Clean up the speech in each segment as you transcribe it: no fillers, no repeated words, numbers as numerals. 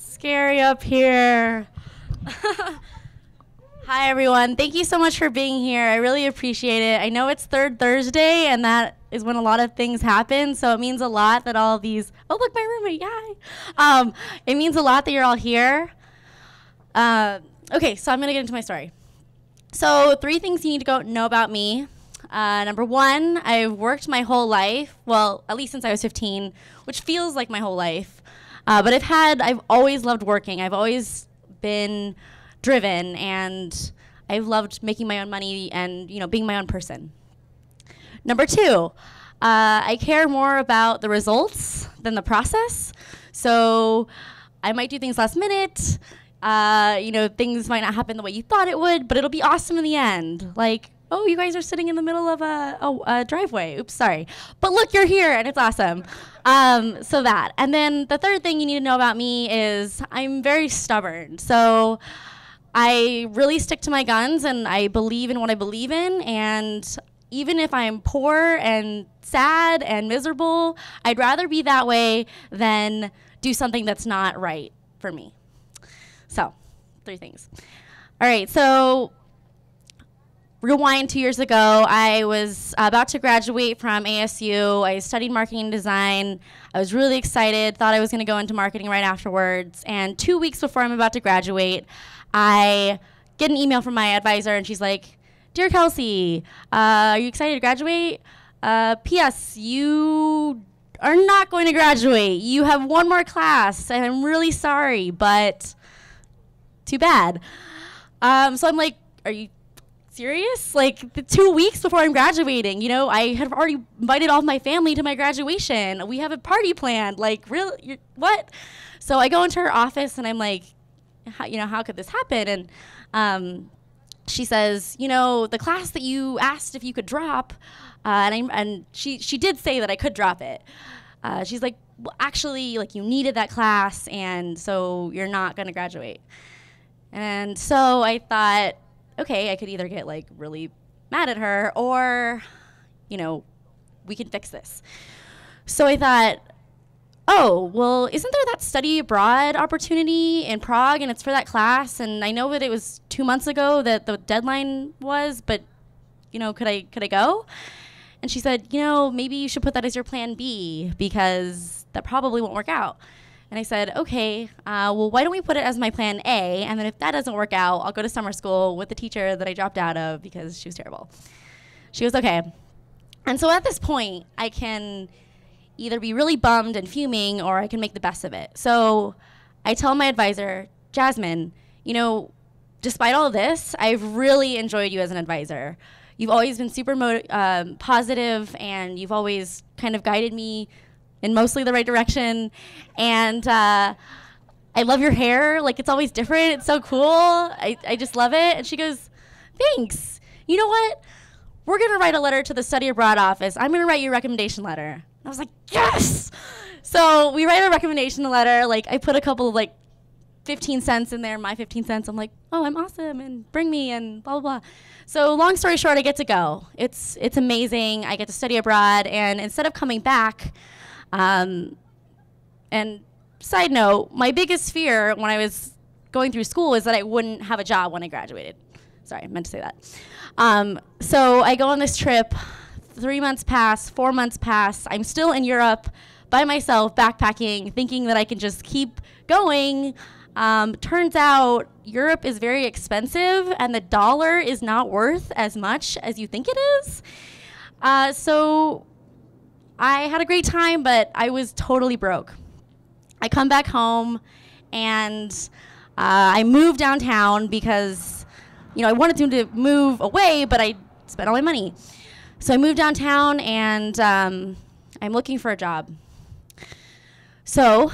scary up here. Hi, everyone. Thank you so much for being here. I really appreciate it. I know it's Third Thursday, and that is when a lot of things happen, so it means a lot that all of these... Oh, look, my roommate. Hi. It means a lot that you're all here. Okay, so I'm going to get into my story. So 3 things you need to know about me. Number 1, I've worked my whole life, well, at least since I was 15, which feels like my whole life. But I've always loved working. I've always been driven, and I've loved making my own money and, being my own person. Number 2, I care more about the results than the process. So I might do things last minute. Things might not happen the way you thought it would, but it'll be awesome in the end. Like, oh, you guys are sitting in the middle of a driveway. Oops, sorry. But look, you're here, and it's awesome. So that. And then the 3rd thing you need to know about me is I'm very stubborn. So I really stick to my guns, and I believe in what I believe in. And even if I'm poor and sad and miserable, I'd rather be that way than do something that's not right for me. So, 3 things. All right, so rewind 2 years ago, I was about to graduate from ASU. I studied marketing and design. I was really excited, thought I was going to go into marketing right afterwards. And 2 weeks before I'm about to graduate, I get an email from my advisor, and she's like, "Dear Kelsey, are you excited to graduate? P.S. You are not going to graduate. You have 1 more class, and I'm really sorry, but too bad." So I'm like, "Are you serious? Like, the 2 weeks before I'm graduating, I had already invited all of my family to my graduation. We have a party planned. Like, really? What?" So I go into her office, and I'm like, how could this happen? And she says, the class that you asked if you could drop, and she did say that I could drop it. She's like, well, actually, like, you needed that class, and so you're not going to graduate. And so I thought, okay, I could either get, like, really mad at her, or, we can fix this. So I thought, oh, well, isn't there that study abroad opportunity in Prague, and it's for that class? And I know that it was 2 months ago that the deadline was, but, could I go? And she said, maybe you should put that as your plan B, because that probably won't work out. And I said, okay, well, why don't we put it as my plan A, and then if that doesn't work out, I'll go to summer school with the teacher that I dropped out of because she was terrible. She goes, okay. And so at this point, I can either be really bummed and fuming, or I can make the best of it. So I tell my advisor, Jasmine, despite all of this, I've really enjoyed you as an advisor. You've always been super positive, and you've always kind of guided me in mostly the right direction. And I love your hair. Like, it's always different. It's so cool. I just love it. And she goes, thanks. You know what? We're going to write a letter to the study abroad office. I'm going to write you a recommendation letter. I was like, yes! So we write a recommendation letter. Like, I put a couple of, 15 cents in there, my 15 cents. I'm like, oh, I'm awesome, and bring me, and blah, blah, blah. So long story short, I get to go. It's amazing. I get to study abroad, and instead of coming back, and side note, my biggest fear when I was going through school is that I wouldn't have a job when I graduated. Sorry, I meant to say that. So I go on this trip. 3 months pass, 4 months pass. I'm still in Europe by myself, backpacking, thinking that I can just keep going. Turns out Europe is very expensive, and the dollar is not worth as much as you think it is. So I had a great time, but I was totally broke. I come back home, and I moved downtown because, I wanted to move away, but I spent all my money. So I moved downtown, and I'm looking for a job. So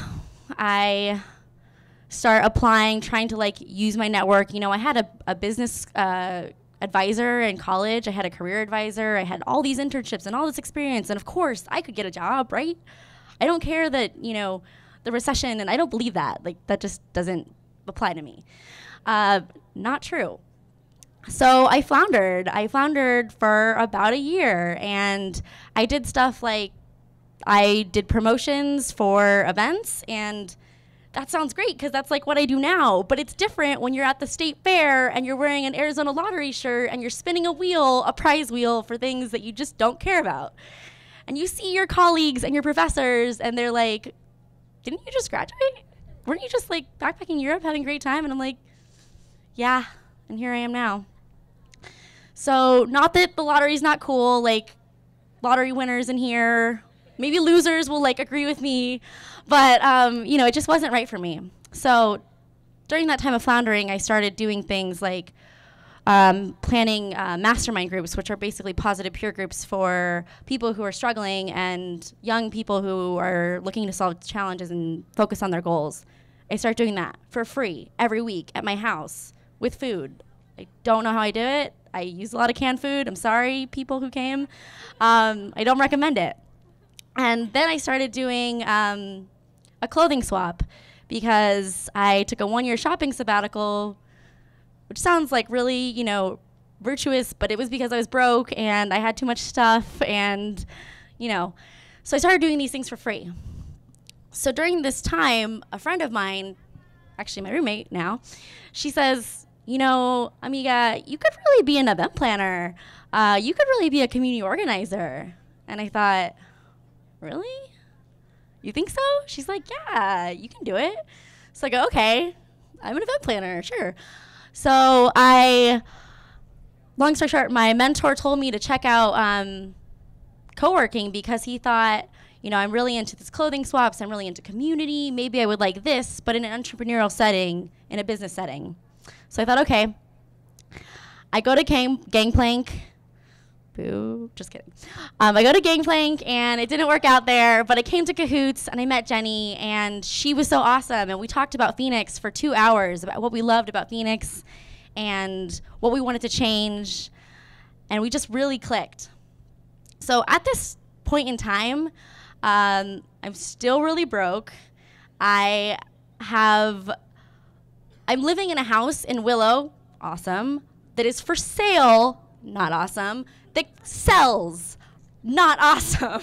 I start applying, trying to use my network. I had a business advisor in college. I had a career advisor. I had all these internships and all this experience. And of course, I could get a job, right? I don't care that, the recession, and I don't believe that. That just doesn't apply to me. Not true. So I floundered. I floundered for about a year, and I did stuff like I did promotions for events, and that sounds great because that's like what I do now. But it's different when you're at the state fair and you're wearing an Arizona lottery shirt and you're spinning a prize wheel for things that you just don't care about. And you see your colleagues and your professors and they're like, didn't you just graduate? Weren't you just like backpacking Europe having a great time? And I'm like, yeah, and here I am now. So not that the lottery's not cool, like lottery winners in here, maybe losers will like agree with me, but it just wasn't right for me. So during that time of floundering, I started doing things like planning mastermind groups, which are basically positive peer groups for people who are struggling and young people who are looking to solve challenges and focus on their goals. I started doing that for free every week at my house with food. I don't know how I do it. I use a lot of canned food. I'm sorry, people who came. I don't recommend it. And then I started doing a clothing swap because I took a 1-year shopping sabbatical, which sounds like really, virtuous, but it was because I was broke and I had too much stuff and, so I started doing these things for free. So during this time, a friend of mine, actually my roommate now, she says, Amiga, you could really be an event planner. You could really be a community organizer. And I thought, really? You think so? She's like, yeah, you can do it. So I go, okay, I'm an event planner, sure. So long story short, my mentor told me to check out co-working because he thought, I'm really into this clothing swaps, I'm really into community, maybe I would like this, but in an entrepreneurial setting, in a business setting. So I thought, okay. I go to Gangplank. Boo, just kidding. I go to Gangplank and it didn't work out there, but I came to Cahoots and I met Jenny and she was so awesome. And we talked about Phoenix for 2 hours, about what we loved about Phoenix and what we wanted to change. And we just really clicked. So at this point in time, I'm still really broke. I'm living in a house in Willow, awesome, that is for sale, not awesome, that sells, not awesome.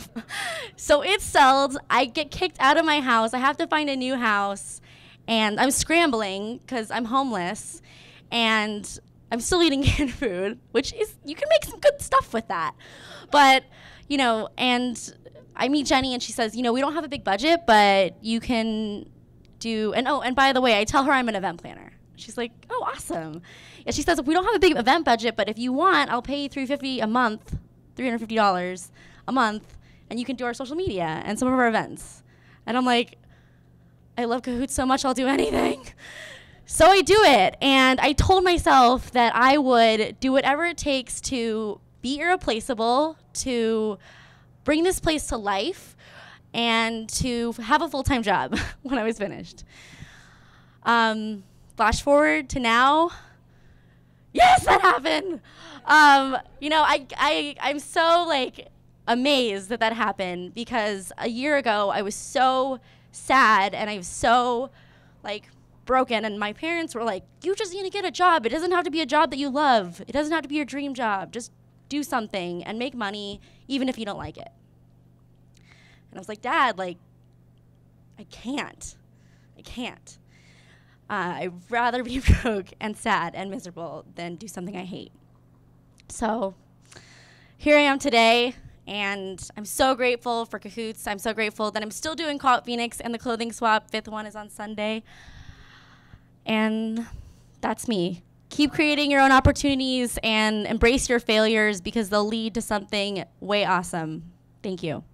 So it sells, I get kicked out of my house, I have to find a new house, and I'm scrambling because I'm homeless, and I'm still eating canned food, which is, you can make some good stuff with that. But, and I meet Jenny and she says, we don't have a big budget, but you can do, and by the way, I tell her I'm an event planner. She's like, oh, awesome. And she says, we don't have a big event budget, but if you want, I'll pay you $350 a month, $350 a month, and you can do our social media and some of our events. And I'm like, I love Cahoots so much, I'll do anything. So I do it, and I told myself that I would do whatever it takes to be irreplaceable, to bring this place to life, and to have a full-time job when I was finished. Flash forward to now. Yes, that happened. I'm so amazed that happened because a year ago I was so sad and I was so broken, and my parents were like, you just need to get a job. It doesn't have to be a job that you love. It doesn't have to be your dream job. Just do something and make money even if you don't like it. And I was like, Dad, I can't. I'd rather be broke and sad and miserable than do something I hate. So here I am today, and I'm so grateful for Cahoots. I'm so grateful that I'm still doing Co-op Phoenix and the clothing swap. 5th one is on Sunday. And that's me. Keep creating your own opportunities and embrace your failures because they'll lead to something way awesome. Thank you.